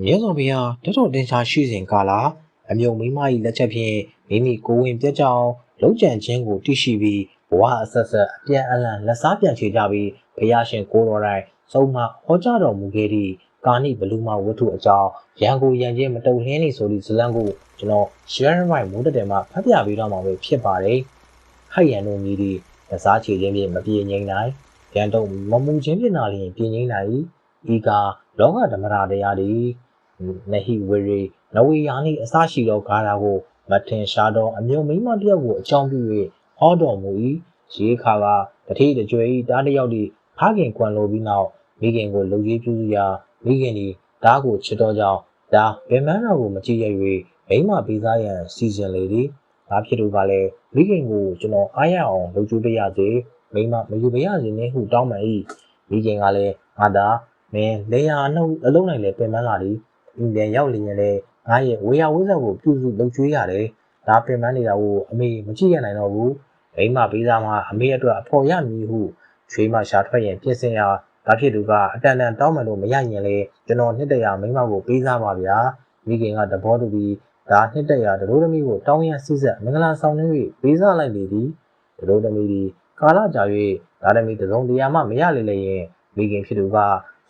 မြတ်စွာဘုရားတတော်တင်ရှားရှိစဉ်ကာလအမြုံမိမ၏လက်ချက်ဖြင့်မိမိကိုယ်ဝင်ပြတ်ကြောင်းလုံးကြံခြင်းကိုသိရှိပြီးဘဝအဆက်ဆက်အပြန်အလှန်လက်စားပြန်ချေကြပြီးဘုရားရှင်ကိုတော်တိုင်ဆုံးမဟောကြားတော်မူခဲ့သည့်ကာနိဘလူမဝတ္ထုအကြောင်းရန်ကိုရန်ချင်းမတုံလင်းနေဆိုသည့်ဇလံကိုကျွန်တော် share right မိုးတက်တယ်မှာဖတ်ပြပေးတော့မှာပဲဖြစ်ပါတယ်။ဟိုက်ရန်တို့မြည်သည့်လက်စားချေခြင်းဖြင့်မပြေငြိမ်းနိုင်ရန်တို့မမှုချင်းဖြစ်လာလျင်ပြေငြိမ်းနိုင်ဤကလောကဓမ္မရာတရားသည်နဟိဝရေနဝေယာနိအစရှိသောဂါထာကိုမထင်ရှားသောအမြုံမိမတယောက်ကိုအကြောင်းပြု၍ဟောတော်မူ၏ရေခါကတတိတကြွယ်၏တားတယောက်သည်ဖခင်ကွန်လိုပြီးနောက်မိခင်ကိုလှုပ်ရေးပြုစုရာမိခင်သည်ဓာတ်ကိုချစ်တော်ကြောင့်ဒါဗေမန်းတော်ကိုမကြည့်ရ၍မိမပေးစားရန်စီစဉ်လေသည်ဒါဖြစ်သူကလည်းမိခင်ကိုကျွန်တော်အားရအောင်လှုပ်ကြွပေးရစေမိမမယူပေးရစေနှင့်ဟုတောင်းပန်၏မိခင်ကလည်းငါသာမင်းလေယာအနှုတ်အလုံးနိုင်လေပင်ပန်းလာသည်အင်းပြန်ရောက်လျင်လည်းငါရဲ့ဝေယဝိဇ္ဇကိုပြုစုလုပ်ကျွေးရတယ်။ဒါပင်ပန်းနေတာကိုအမေမကြည့်ရနိုင်တော့ဘူး။မိမပေးစားမှာအမေအတွက်အဖော်ရမည်ဟုချွေးမရှာထွက်ရင်ပြင်ဆင်ရာဒါဖြစ်သူကအတန်တန်တောင်းမှန်လို့မရရင်လေကျွန်တော်နှစ်တရာမိမကိုပေးစားပါဗျာ။မိခင်ကသဘောတူပြီးဒါနှစ်တရာဒရိုးသမီးကိုတောင်းရန်စစ်ဆက်မင်္ဂလာဆောင်နှင်း၍ပေးစားလိုက်လေသည်။ဒရိုးသမီးသည်ကာလကြာ၍ဒါသမီးတစုံတရာမှမရလေလေရင်မိခင်ဖြစ်သူက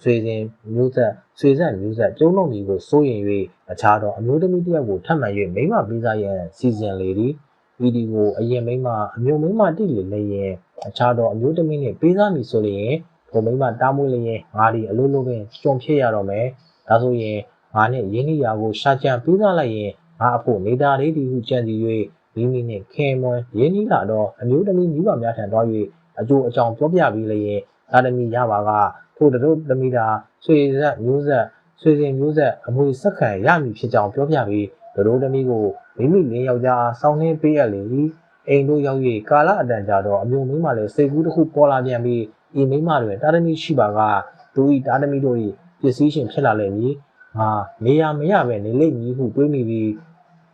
ဆွေစဉ်မျိုးဆက်ဆွေဆက်မျိုးဆက်ကျုံလုံးကြီးကိုစိုးရင်၍အခြားသောအမျိုးသမီးတစ်ယောက်ကိုထပ်မံ၍မိမပေးစားရန်စီစဉ်လေသည်ဤဒီကိုအရင်မိမအမျိုးမိမတိလေလေရင်အခြားသောအမျိုးသမီးနှင့်ပေးစားမည်ဆိုလျင်ထိုမိမတားမွေးလျင်ငါသည်အလိုလိုပင်ကြုံဖြစ်ရတော့မယ်ဒါဆိုရင်ငါနှင့်ရင်းနှီးရာကိုရှာကြံပေးစားလိုက်ရင်ငါအဖို့နေသားလေးသည်ဟုကြံစီ၍မိမိနှင့်ခင်မွန်ရင်းနှီးလာသောအမျိုးသမီးမိဘများထံသွား၍အကျိုးအကြောင်းပြောပြပြီးလျင်သာသမီရပါကထိုတို့သမီးသာဆွေဆက်မျိုးဆက်ဆွေစဉ်မျိုးဆက်အမွေဆက်ခံရမည်ဖြစ်ကြောင်းပြောပြပြီးတို့သမီးကိုမိမိလင်းယောက်ျားစောင်းနှင်းပေးရလေ၏အိမ်တို့ရောက်၍ကာလအတန်ကြာတော့အမျိုးမိန်းမလည်းစိတ်ကူးတစ်ခုပေါ်လာပြန်ပြီးဤမိန်းမတွင်တာသမီရှိပါကသူ၏တာသမီတို့၏ပစ္စည်းရှင်ဖြစ်လာလိမ့်မည်ငါနေရမရပဲနေလိမ့်မည်ဟုတွေးမိပြီး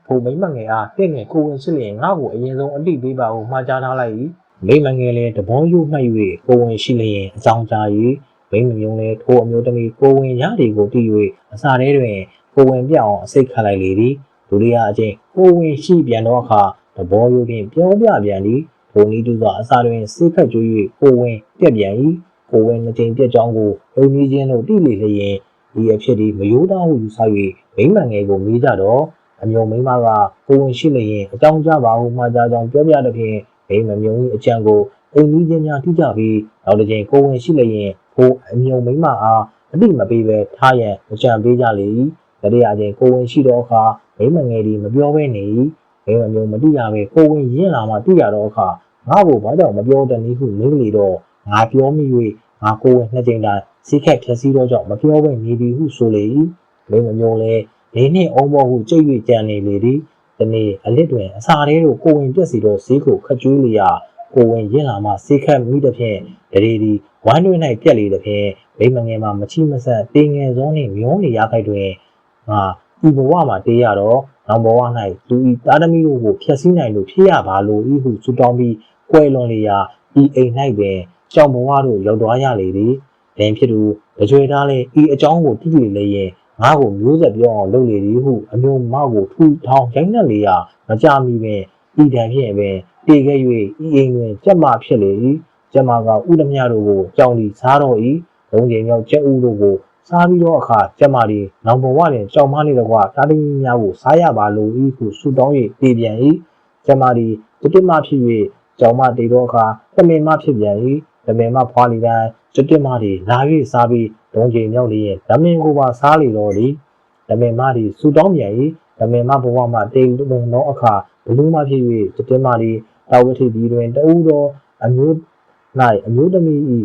ထိုမိန်းမငယ်အားတင့်ငယ်ကိုဝင်စစ်လျင်ငါ့ကိုအရင်ဆုံးအတိပေးပါဟုမှားကြားထားလိုက်၏မိန်းမငယ်လည်းတဘောယုမှတ်၍ကိုဝင်ရှိလျင်အကြောင်းကြား၏မိမမျိုးလဲထိုအမျိုးသမီးကိုဝင်ရတွေကိုတည်၍အစာထဲတွင်ကိုဝင်ပြအောင်အစိတ်ခတ်လိုက်လေသည်ဒုတိယအကျင့်ကိုဝင်ရှိပြန်သောအခါသဘောရိုးဖြင့်ပြောပြပြန်သည်ထိုနည်းတူသောအစာတွင်စိတ်ခတ်ကျွေး၍ကိုဝင်ပြက်ပြန်၏ကိုဝင်နှစ်ကြိမ်ပြက်ကြောင်းကိုလုံနီးချင်းတို့တိလေလျင်ဒီအဖြစ်သည်မယိုးသားဟုယူဆ၍မိမငယ်ကိုမေးကြတော့အမျိုးမိမကကိုဝင်ရှိလျင်အကြောင်းကြပါဟုမှားကြကြောင်းပြောပြတဲ့ဖြင့်မိမမျိုး၏အကြံကိုအိမ်နီးချင်းများထိကြပြီးနောက်တစ်ကြိမ်ကိုဝင်ရှိလျင်ကိုအမြုံမိမအားအတိမပေးပဲထားရန်အကြံပေးကြလေ၏တတိယအချိန်ကိုဝင်ရှိသောအခါမိမငယ်သည်မပြောဘဲနေ၏မိမမျိုးမတိရပဲကိုဝင်ရင့်လာမှတိရသောအခါငါ့ကိုဘာကြောင့်မပြောတနည်းဟုမေးလေတော့ငါပြောမိ၍ငါကိုဝင်နှစ်ကြိမ်တိုင်စိတ်ခက်ဖြက်စီးသောကြောင့်မပြောဘဲနေသည်ဟုဆိုလေ၏မိမမျိုးလည်းနေနှင့်အုံဘောဟုကြိတ်၍ကြံနေလေသည်ဒီနေ့အလစ်တွင်အစာသေးတို့ကိုဝင်ပြက်စီသောဈေးကိုခတ်ကျွေးလျာကိုဝင်ရင့်လာမှစိတ်ခက်မိသည်ဖြင့်တရေသည်ဝမ်းတွင်၌ပြက်လေသည်ဖြင့်မိမငယ်မှာမချိမဆက်တေငယ်စောနှင့်မျောနေရခိုက်တွင်ငါဤဘဝမှာတေးရတော့နောက်ဘဝ၌သူဤသားသမီးတို့ကိုဖျက်ဆီးနိုင်လို့ဖြစ်ရပါလို့ဤဟုဆုတောင်းပြီးကွယ်လွန်လေရာဤအိမ်၌ပင်ကြောင်ဘဝတို့ရောက်သွားရလေသည်လင်ဖြစ်သူတကြွေသားလေဤအကြောင်းကိုတိတိလေရင်ငါ့ကိုမျိုးဆက်ပြောအောင်လုပ်လေသည်ဟုအမျိုးမောက်ကိုထူထောင်ရိုက်နှက်လေရာမကြမီပင်ဤတံဖြင့်ပင်တေခဲ့၍ဤအိမ်တွင်ကြက်မဖြစ်လေ၏ကျမကဥဒမြတို့ကိုကြောင်လီစားတော့၏လုံးချိန်မြောက်ကျက်ဥတို့ကိုစားပြီးတော့အခါကျမသည်နောင်ဘဝတွင်ကြောင်မလေးတော့ကတာသမီများကိုစားရပါလို့ဤဟုဆုတောင်း၍တည်ပြန်၏ကျမသည်တတိမဖြစ်၍ကြောင်မတည်တော့အခါတမင်မဖြစ်ပြန်၏တမင်မဖွာလီတိုင်းတတိမသည်လာ၍စားပြီးလုံးချိန်မြောက်လျင်တမင်ကိုပါစားလေတော့သည်တမင်မသည်ဆုတောင်းပြန်၏တမင်မဘဝမှာတည်လုံသောအခါဘလူးမဖြစ်၍တတိမသည်တာဝတိဒီတွင်တူသောအမျိုး၌အမျိုးသမီးအိ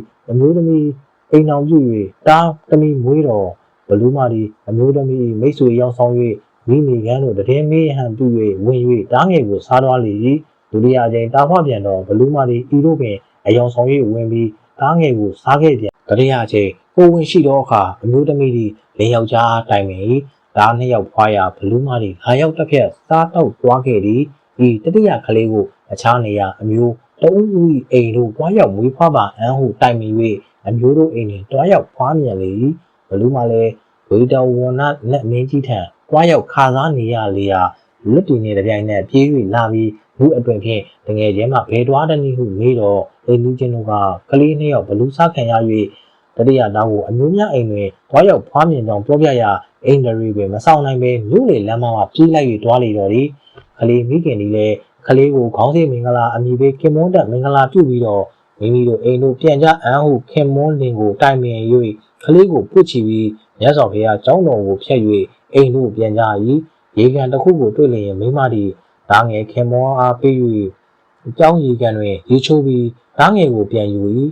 မ်အောင်ပြု၍တားသမီးမွေးတော်ဘလူးမသည်အမျိုးသမီးမိတ်ဆွေရောက်ဆောင်၍မိမိကန်းတို့တည်မေးဟန်ပြု၍ဝင်၍တားငယ်ကိုစားသွားလေ၏ဒုတိယကြိမ်တားဖွားပြန်တော့ဘလူးမသည်ဤတို့ပင်အယောင်ဆောင်၍ဝင်ပြီးတားငယ်ကိုစားခဲ့ပြန်တတိယကြိမ်ကိုဝင်ရှိသောအခါအမျိုးသမီးသည်လင်ယောက်ျားတိုင်ပင်၏ဒါနှစ်ယောက်ဖွားရာဘလူးမသည်ငါရောက်တစ်ဖက်စားတော့သွားခဲ့သည်ဤတတိယကလေးကိုအခြားနေရာအမျိုးတဦးဦး၏အိမ်တို့တွားရောက်မွေးဖွားပါအန်းဟုတိုင်ပင်၍အမျိုးတို့အိမ်တွင်တွားရောက်ဖွားမြင်လေ၏ဘလူးမလည်း ဝေတော်ဝနလက်မင်းကြီးထံတွားရောက်ခါစားနေရလေရာလွတ်တည်နေတဲ့ပြိုင်နဲ့ပြေး၍လာပြီးလူအတွင်ဖြင့်တငယ်ချင်းမှဘယ်တွားတနည်းဟုမေးတော့အိမ်လူချင်းတို့ကကလေးနှစ်ယောက်ဘလူးစားခံရ၍တတိယတောင်းကိုအမျိုးများအိမ်တွင်တွားရောက်ဖွားမြင်ကြောင်းပြောပြရာအိမ်ဒရီပင်မဆောင်နိုင်ပဲမြို့လေလမ်းမမှာပြေးလိုက်၍တွားလေတော့သည်ကလေးမိခင်ဒီလည်းကလေးကိုခေါင်းစည်းမင်္ဂလာအမည်ပေးခင်မွန်းတက်မင်္ဂလာပြုပြီးတော့မိမိတို့အိမ်တို့ပြန်ကြအန်းဟုခင်မွန်းလင်ကိုတိုင်ပင်၍ကလေးကိုပုတ်ချပြီးမြတ်စွာဘုရားကျောင်းတော်ကိုဖျက်၍အိမ်တို့ပြန်ကြ၏ရေကန်တစ်ခုကိုတွေ့လျင်မိမသည်ဓာငယ်ခင်မွန်းအားပေး၍ကျောင်းရေကန်တွင်ရေချိုးပြီးဓာငယ်ကိုပြန်ယူ၏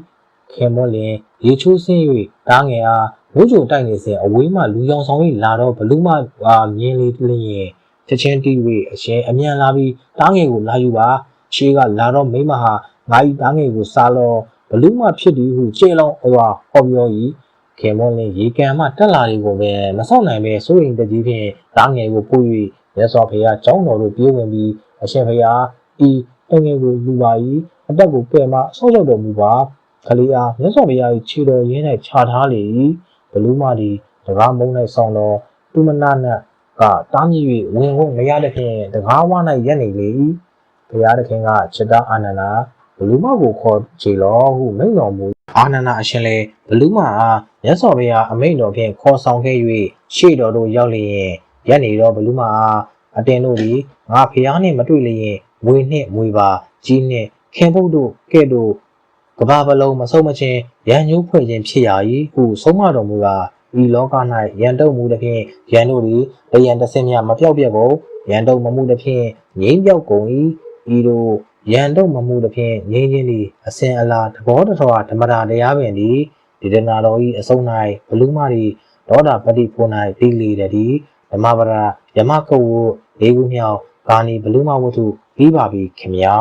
ခင်မွန်းလင်ရေချိုးဆင်း၍ဓာငယ်အားဝိုးကြိုတိုက်နေစဉ်အဝေးမှလူရောင်ဆောင်၍လာတော့ဘလူးမမြင်လေလျင်ချက်ချင်းတီး၍အရှင်အမြန်လာပြီးဓာငယ်ကိုလာယူပါရှေးကလာတော့မိမဟာငါ၏ဓာငယ်ကိုစားလောဘလူးမဖြစ်သည်ဟုကျေလောင်းဟောပြော၏ခင်မွန်းလင်ရေကန်မှတက်လာသည်ကိုပဲမဆောက်နိုင်ပဲစိုးရိမ်တကြီးဖြင့်ဓာငယ်ကိုပို့၍မြတ်စွာဘုရားကျောင်းတော်သို့ပြေးဝင်ပြီးအရှင်ဘုရားဤတငယ်ကိုလူပါ၏အတက်ကိုပယ်မှဆောက်ရောက်တော်မူပါကလေးအားမြတ်စွာဘုရား၏ခြေတော်ရင်း၌ခြာထားလေ၏ဘလူးမသည်တကားမုံ၌ဆောင်းတော်သူမနာနတ်ကတားမြစ်၍ဝင်ဖို့မရတဲ့ဖြင့်တကားဝ၌ရက်နေလေ၏ဘုရားသခင်ကจิตအာနန္ဒာဘလူးမကိုခေါ်ချေလောဟုမိန့်တော်မူအာနန္ဒာအရှင်လည်းဘလူးမအားမြတ်စွာဘုရားအမိန့်တော်ဖြင့်ခေါ်ဆောင်ခဲ့၍ရှေ့တော်သို့ရောက်လျင်ရက်နေတော့ဘလူးမအားအတင်တို့သည်ငါဖျားနှင့်မတွေ့လျင်မွေနှင့်မွေပါကြီးနှင့်ခင်ဖုတ်တို့ကဲ့သို့ကဘာပလုံးမဆုံးမချင်းရန်ညိုးဖွဲ့ခြင်းဖြစ်ရ၏ဟုဆုံးမတော်မူကားဤလောက၌ရန်တုံမှုတစ်ဖြင့်ရန်တို့သည်တယံတဆင်းများမပြောက်ပြက်ကုန်ရန်တုံမမှုတစ်ဖြင့်ငြိမ်းပြောက်ကုန်၏ဤတို့ရန်တုံမမှုတစ်ဖြင့်ငြိမ်းခြင်းသည်အစဉ်အလာသဘောတထောဓမ္မတာတရားပင်သည်ဒီတနာတော်၏အဆုံး၌ဘလူးမသည်ဒေါတာပတိဖို့၌ပြီးလေသည်ဓမ္မပဒယမကုတ်ဝ၄ခုမြောက်ကာနီဘလူးမဝတ္ထုပြီးပါပြီခင်ဗျာ